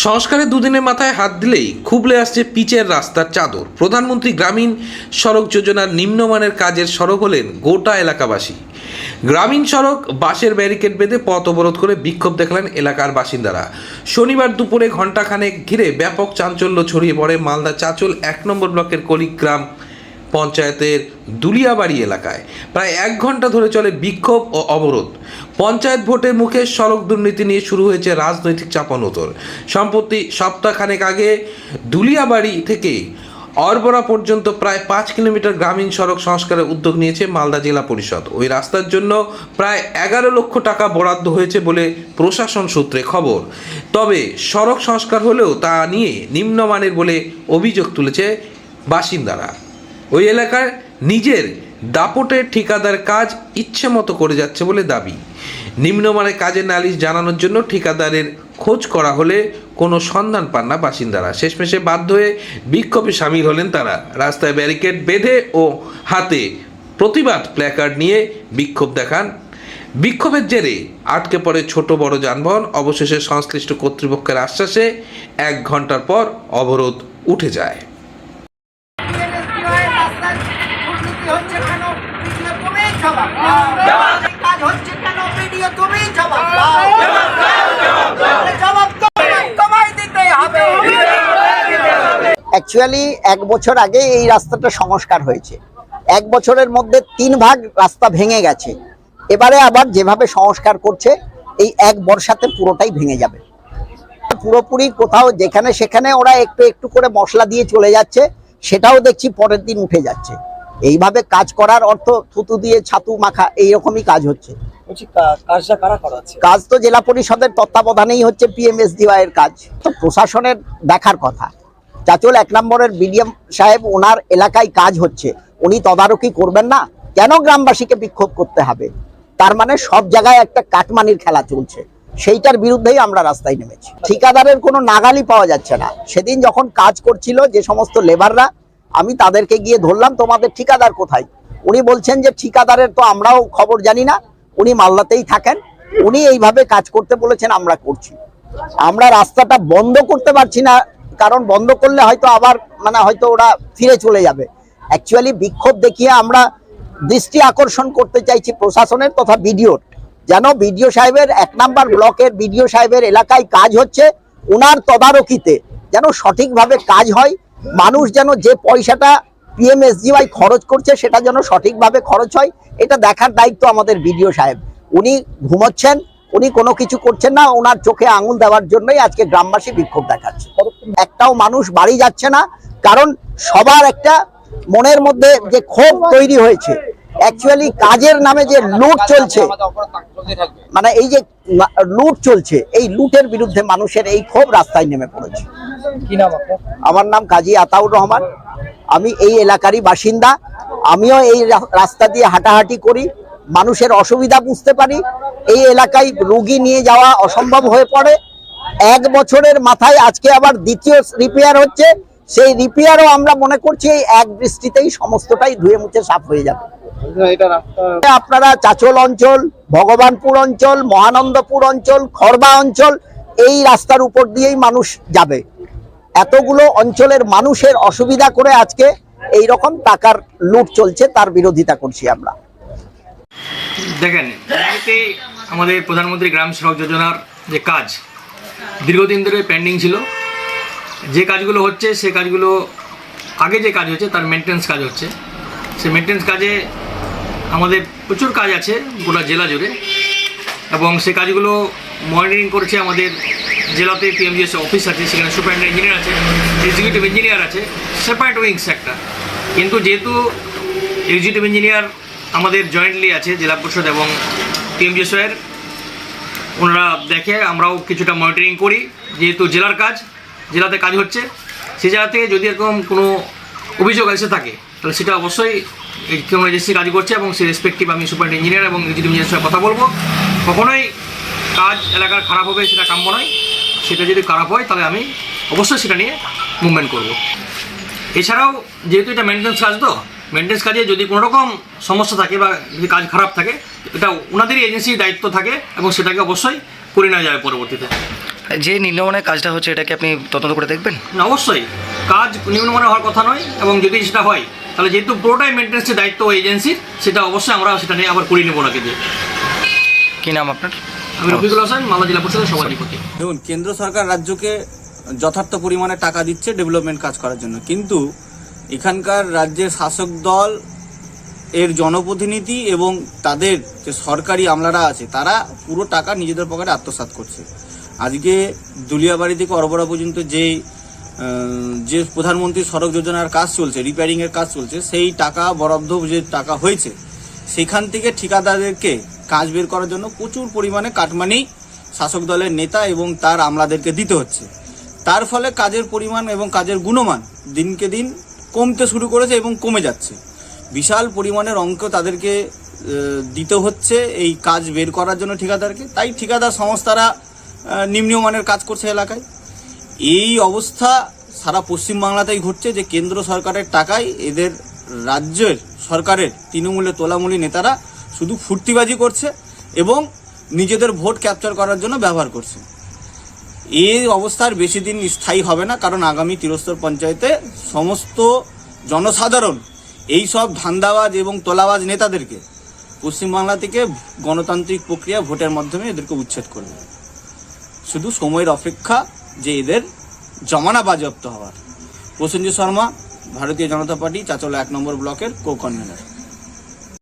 সংস্কারের দুদিনের মাথায় হাত দিলেই খুবলে আসছে পিচের রাস্তার চাদর। প্রধানমন্ত্রী গ্রামীণ সড়ক যোজনার নিম্নমানের কাজের সড়ক হলেন গোটা এলাকাবাসী। গ্রামীণ সড়ক বাঁশের ব্যারিকেড বেঁধে পথ অবরোধ করে বিক্ষোভ দেখালেন এলাকার বাসিন্দারা। শনিবার দুপুরে ঘণ্টাখানেক ঘিরে ব্যাপক চাঞ্চল্য ছড়িয়ে পড়ে মালদা চাঁচল ১ নম্বর ব্লকের কলিগ্রাম পঞ্চায়েতের দুলিয়াবাড়ি এলাকায়। প্রায় ১ ঘন্টা ধরে চলে বিক্ষোভ ও অবরোধ। পঞ্চায়েত ভোটের মুখে সড়ক দুর্নীতি নিয়ে শুরু হয়েছে রাজনৈতিক চাপানোতর। সম্প্রতি সপ্তাহখানেক আগে দুলিয়াবাড়ি থেকে অরবরা পর্যন্ত প্রায় ৫ কিলোমিটার গ্রামীণ সড়ক সংস্কারের উদ্যোগ নিয়েছে মালদা জেলা পরিষদ। ওই রাস্তার জন্য প্রায় ১১ লক্ষ টাকা বরাদ্দ হয়েছে বলে প্রশাসন সূত্রে খবর। তবে সড়ক সংস্কার হলেও তা নিয়ে নিম্নমানের বলে অভিযোগ তুলেছে বাসিন্দারা। ওই এলাকার নিজের দাপটের ঠিকাদার কাজ ইচ্ছে মতো করে যাচ্ছে বলে দাবি। নিম্নমানের কাজের নালিশ জানানোর জন্য ঠিকাদারের খোঁজ করা হলে কোনো সন্ধান পান না বাসিন্দারা। শেষমেশে বাধ্য হয়ে বিক্ষোভে সামিল হলেন তারা। রাস্তায় ব্যারিকেড বেঁধে ও হাতে প্রতিবাদ প্ল্যাকার্ড নিয়ে বিক্ষোভ দেখান। বিক্ষোভের জেরে আটকে পড়ে ছোট বড় যানবাহন। অবশেষে সংশ্লিষ্ট কর্তৃপক্ষের আশ্বাসে ১ ঘন্টার পর অবরোধ উঠে যায়। অ্যাকচুয়ালি ১ বছর আগে এই রাস্তাটা সংস্কার হয়েছে। ১ বছরের মধ্যে ৩ ভাগ রাস্তা ভেঙে গেছে। এবারে আবার যেভাবে সংস্কার করছে এই ১ বর্ষাতে পুরোটাই ভেঙে যাবে। পুরোপুরি কোথাও যেখানে সেখানে ওরা একটু একটু করে মশলা দিয়ে চলে যাচ্ছে, সেটাও দেখছি পরের দিন উঠে যাচ্ছে। এইভাবে কাজ করার অর্থ থুতু দিয়ে ছাতু মাখা, এইরকমই কাজ হচ্ছে। কাজ তো জেলা পরিষদের তত্ত্বাবধানেই হচ্ছে, PMSDY এর কাজ। তো প্রশাসনের দেখার কথা। চাঁচল ১ নম্বরের বিডিএম সাহেব ওনার এলাকায় কাজ হচ্ছে, উনি তদারকি করবেন না? কেন গ্রামবাসীকে বিক্ষোভ করতে হবে? তার মানে সব জায়গায় একটা কাটমানির খেলা চলছে। সেইটার বিরুদ্ধেই আমরা রাস্তায় নেমেছি। ঠিকাদারের কোনো নাগালই পাওয়া যাচ্ছে না। সেদিন যখন কাজ করছিল যে সমস্ত লেবাররা, আমি তাদেরকে গিয়ে ধরলাম, তোমাদের ঠিকাদার কোথায়? উনি বলছেন যে ঠিকাদারের তো আমরাও খবর জানি না, উনি মালদাতেই থাকেন, উনি এইভাবে কাজ করতে বলেছেন, আমরা করছি। আমরা রাস্তাটা বন্ধ করতে পারছি না, কারণ বন্ধ করলে হয়তো আবার হয়তো ওরা ফিরে চলে যাবে। অ্যাকচুয়ালি বিক্ষোভ দেখিয়ে আমরা দৃষ্টি আকর্ষণ করতে চাইছি প্রশাসনের তথা বিডিওর, যেন বিডিও সাহেবের ১ নম্বর ব্লকের বিডিও সাহেবের এলাকায় কাজ হচ্ছে, ওনার তদারকিতে যেন সঠিকভাবে কাজ হয়। মানুষ যেন যে পয়সাটা PMSDY খরচ করছে সেটা যেন সঠিকভাবে খরচ হয়, এটা দেখার দায়িত্ব আমাদের বিডিও সাহেব। উনি ঘুমোচ্ছেন, উনি কোনো কিছু করছেন না। ওনার চোখে আঙুল দেওয়ার জন্যই আজকে গ্রামবাসী বিক্ষোভ দেখাচ্ছে। একটাও মানুষ বাড়ি যাচ্ছে না, কারণ সবার একটা মনের মধ্যে যে ক্ষোভ তৈরি হয়েছে। অ্যাকচুয়ালি কাজের নামে যে লুট চলছে, এই যে লুট চলছে, এই লুটের বিরুদ্ধে মানুষের এই ক্ষোভ রাস্তায় নেমে পড়েছে। আমার নাম কাজী আতাউর রহমান, আমি এই এলাকারই বাসিন্দা। আমিও এই রাস্তা দিয়ে হাঁটাহাঁটি করি, মানুষের অসুবিধা বুঝতে পারি। এই এলাকায় রোগী নিয়ে যাওয়া অসম্ভব হয়ে পড়ে। ১ বছরের মাথায় আজকে আবার দ্বিতীয় রিপেয়ার হচ্ছে। সেই রিপেয়ারও আমরা মনে করছি এই এক বৃষ্টিতেই সমস্তটাই ধুয়ে মুছে সাফ হয়ে যাবে। আপনারা চাঁচল অঞ্চল, ভগবানপুর অঞ্চল, মহানন্দপুর অঞ্চল, খড়বা অঞ্চল, এই রাস্তার উপর দিয়েই মানুষ যাবে। এতগুলো অঞ্চলের মানুষের অসুবিধা করে আজকে এই রকম টাকার লুট চলছে, তার বিরোধিতা করছি আমরা। দেখেন, আমাদের প্রধানমন্ত্রী গ্রাম সড়ক যোজনার যে কাজ দীর্ঘদিন ধরে পেন্ডিং ছিল। যে কাজগুলো হচ্ছে সে কাজগুলো, আগে যে কাজ হচ্ছে তার মেনটেন্স কাজ হচ্ছে। সেই মেনটেন্স কাজে আমাদের প্রচুর কাজ আছে গোটা জেলা জুড়ে, এবং সে কাজগুলো মনিটরিং করছে আমাদের জেলাতে PMGS অফিস আছে, সেখানে সুপারিনটেন্ডেন্ট ইঞ্জিনিয়ার আছে, এক্সিকিউটিভ ইঞ্জিনিয়ার আছে, সেপারেট উইংস একটা। কিন্তু যেহেতু এক্সিকিউটিভ ইঞ্জিনিয়ার আমাদের জয়েন্টলি আছে জেলা পরিষদ এবং PMGS এর, ওনারা দেখে, আমরাও কিছুটা মনিটরিং করি। যেহেতু জেলার কাজ, জেলাতে কাজ হচ্ছে, সেই জায়গা থেকে যদি এরকম কোনো অভিযোগ এসে থাকে তাহলে সেটা অবশ্যই কোনো এজেন্সি কাজ করছে, এবং সেই রেসপেক্টিভ আমি সুপারিনটেন্ডেন্ট ইঞ্জিনিয়ার এবং এক্সিকিউটিভ ইঞ্জিনিয়ারের সঙ্গে কথা বলবো। কখনোই কাজ এলাকার খারাপ হবে সেটা কাম্য নয়। সেটা যদি খারাপ হয় তাহলে আমি অবশ্যই সেটা নিয়ে মুভমেন্ট করব। এছাড়াও যেহেতু এটা মেনটেন্স কাজ, তো মেনটেন্স কাজে যদি কোনো রকম সমস্যা থাকে বা যদি কাজ খারাপ থাকে, এটা ওনাদেরই এজেন্সির দায়িত্ব থাকে এবং সেটাকে অবশ্যই করে নেওয়া যাবে পরবর্তীতে। যে নিম্নমানের কাজটা হচ্ছে এটাকে আপনি তদন্ত করে দেখবেন? না, অবশ্যই কাজ নিম্নমানের হওয়ার কথা নয়, এবং যদি সেটা হয় তাহলে যেহেতু পুরোটাই মেনটেন্সের দায়িত্ব এজেন্সির, সেটা অবশ্যই আমরা সেটা নিয়ে আবার করিয়ে নেবো ওনাকে দিয়ে। কী নাম আপনার? আমি রফিকুল হোসেন, মালদা জেলা পরিষদের সভাধিপতি। দেখুন, কেন্দ্র সরকার রাজ্যকে যথার্থ পরিমাণে টাকা দিচ্ছে ডেভেলপমেন্ট কাজ করার জন্য, কিন্তু এখানকার রাজ্যের শাসক দল এর জনপ্রতিনিধি এবং তাদের যে সরকারি আমলারা আছে তারা পুরো টাকা নিজেদের পকেটে আত্মসাৎ করছে। আজকে দুলিয়াবাড়ি থেকে অরবরা পর্যন্ত যে প্রধানমন্ত্রী সড়ক যোজনার কাজ চলছে, রিপেয়ারিংয়ের কাজ চলছে, সেই টাকা বরাদ্দ যে টাকা হয়েছে সেখান থেকে ঠিকাদারদেরকে কাজ বের করার জন্য প্রচুর পরিমাণে কাটমানি শাসক দলের নেতা এবং তার আমলাদেরকে দিতে হচ্ছে। তার ফলে কাজের পরিমাণ এবং কাজের গুণমান দিনকে দিন কমতে শুরু করেছে এবং কমে যাচ্ছে। বিশাল পরিমাণের অঙ্ক তাদেরকে দিতে হচ্ছে এই কাজ বের করার জন্য ঠিকাদারকে, তাই ঠিকাদার সংস্থারা নিম্নমানের কাজ করছে এলাকায়। এই অবস্থা সারা পশ্চিমবাংলাতেই ঘটছে যে কেন্দ্র সরকারের টাকায় এদের রাজ্যের সরকারের তৃণমূলের তোলামূলী নেতারা শুধু ফুর্তিবাজি করছে এবং নিজেদের ভোট ক্যাপচার করার জন্য ব্যবহার করছে। এই অবস্থার বেশি দিন স্থায়ী হবে না, কারণ আগামী ত্রিস্তর পঞ্চায়েতে সমস্ত জনসাধারণ এই সব ধান্দাবাজ এবং তোলাবাজ নেতাদেরকে পশ্চিমবাংলা থেকে গণতান্ত্রিক প্রক্রিয়া ভোটের মাধ্যমে এদেরকে উচ্ছেদ করবে। শুধু সময়ের অপেক্ষা যে এদের জমানা বাজেয়াপ্ত হওয়ার। প্রসেনজিৎ শর্মা, ভারতীয় জনতা পার্টি চাচলা 1 নম্বর ব্লকের কো-কনভেনর।